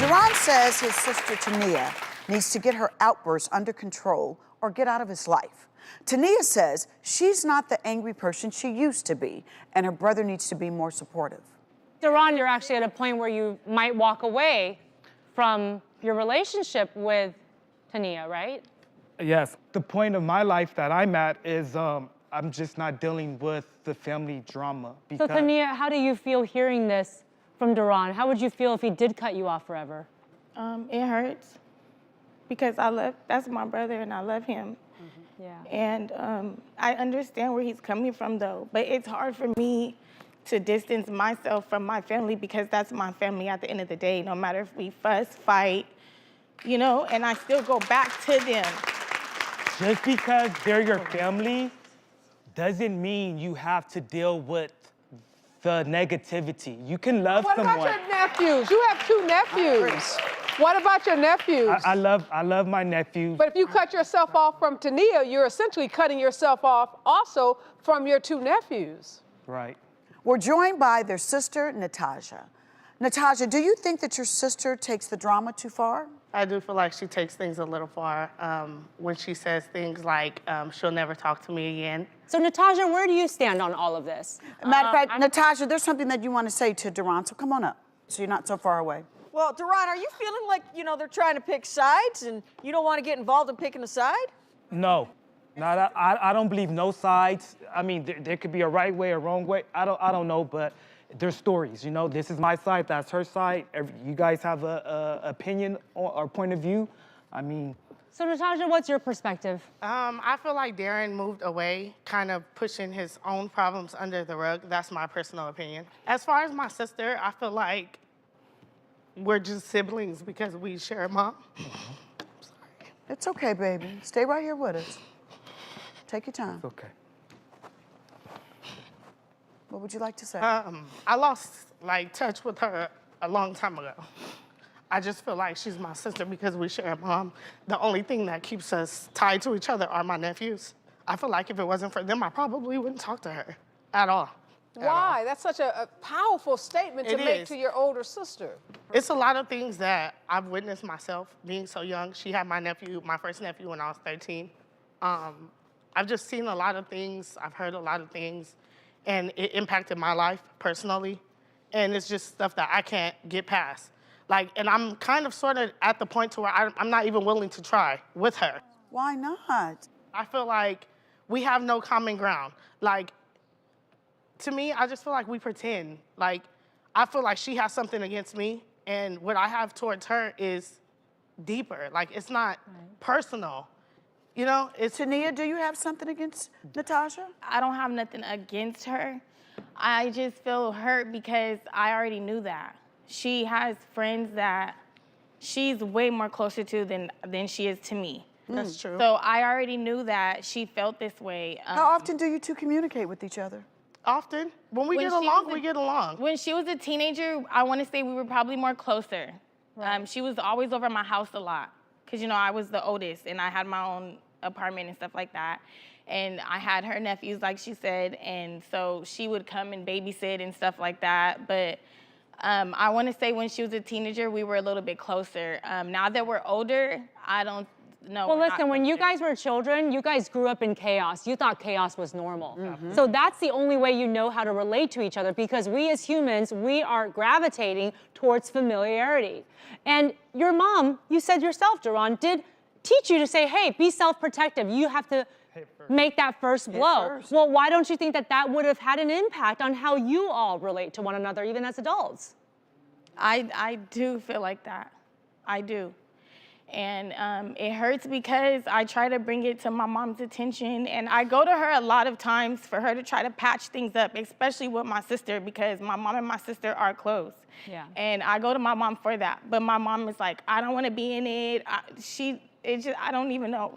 Darron says his sister Tania needs to get her outbursts under control or get out of his life. Tania says she's not the angry person she used to be, and her brother needs to be more supportive. Darron, you're actually at a point where you might walk away from your relationship with Tania, right? Yes. The point of my life that I'm at is I'm just not dealing with the family drama. So Tania, how do you feel hearing this from Darron? How would you feel if he did cut you off forever? It hurts because that's my brother and I love him. Yeah. And I understand where he's coming from though, but it's hard for me to distance myself from my family because that's my family at the end of the day, no matter if we fuss, fight, you know, and I still go back to them. Just because they're your family doesn't mean you have to deal with the negativity. You can love someone. What about your nephews? You have two nephews. What about your nephews? I love my nephews. But if you cut yourself off from Tania, you're essentially cutting yourself off also from your two nephews. Right. We're joined by their sister, Natasha. Natasha, do you think that your sister takes the drama too far? I do feel like she takes things a little far when she says things like she'll never talk to me again. So Natasha, where do you stand on all of this? Matter of fact, Natasha, there's something that you want to say to Darron, so come on up, so you're not so far away. Well, Darron, are you feeling like, you know, they're trying to pick sides and you don't want to get involved in picking a side? No. I don't believe no sides. I mean, there could be a right way or wrong way. I don't know, but there's stories, you know. This is my side, that's her side. You guys have a opinion or point of view. I mean. So Natasha, what's your perspective? I feel like Darron moved away, kind of pushing his own problems under the rug. That's my personal opinion. As far as my sister, I feel like we're just siblings because we share a mom. I'm sorry. It's okay, baby. Stay right here with us. Take your time. It's okay. What would you like to say? I lost touch with her a long time ago. I just feel like she's my sister because we share a mom. The only thing that keeps us tied to each other are my nephews. I feel like if it wasn't for them, I probably wouldn't talk to her at all. Why? That's such a powerful statement to make to your older sister. It's a lot of things that I've witnessed myself being so young. She had my first nephew when I was 13. I've just seen a lot of things. I've heard a lot of things. And it impacted my life personally. And it's just stuff that I can't get past. And I'm kind of sort of at the point to where I'm not even willing to try with her. Why not? I feel like we have no common ground. To me, I just feel like we pretend. I feel like she has something against me, and what I have towards her is deeper. It's not personal. You know, it's... Tania, do you have something against Natasha? I don't have nothing against her. I just feel hurt because I already knew that. She has friends that she's way more closer to than she is to me. That's true. So I already knew that she felt this way. How often do you two communicate with each other? Often. When we get along, we get along. When she was a teenager, I want to say we were probably more closer. Right. She was always over at my house a lot because, you know, I was the oldest and I had my own apartment and stuff like that. And I had her nephews, like she said, and so she would come and babysit and stuff like that. But I want to say when she was a teenager, we were a little bit closer. Now that we're older, I don't know. Well, listen, when you guys were children, you guys grew up in chaos. You thought chaos was normal. So that's the only way you know how to relate to each other, because we as humans, we are gravitating towards familiarity. And your mom, you said yourself, Darron, did teach you to say, hey, be self-protective. You have to make that first blow. Well, why don't you think that that would have had an impact on how you all relate to one another, even as adults? I do feel like that. I do. And it hurts because I try to bring it to my mom's attention, and I go to her a lot of times for her to try to patch things up, especially with my sister, because my mom and my sister are close. Yeah. And I go to my mom for that, but my mom is like, I don't want to be in it. I don't even know.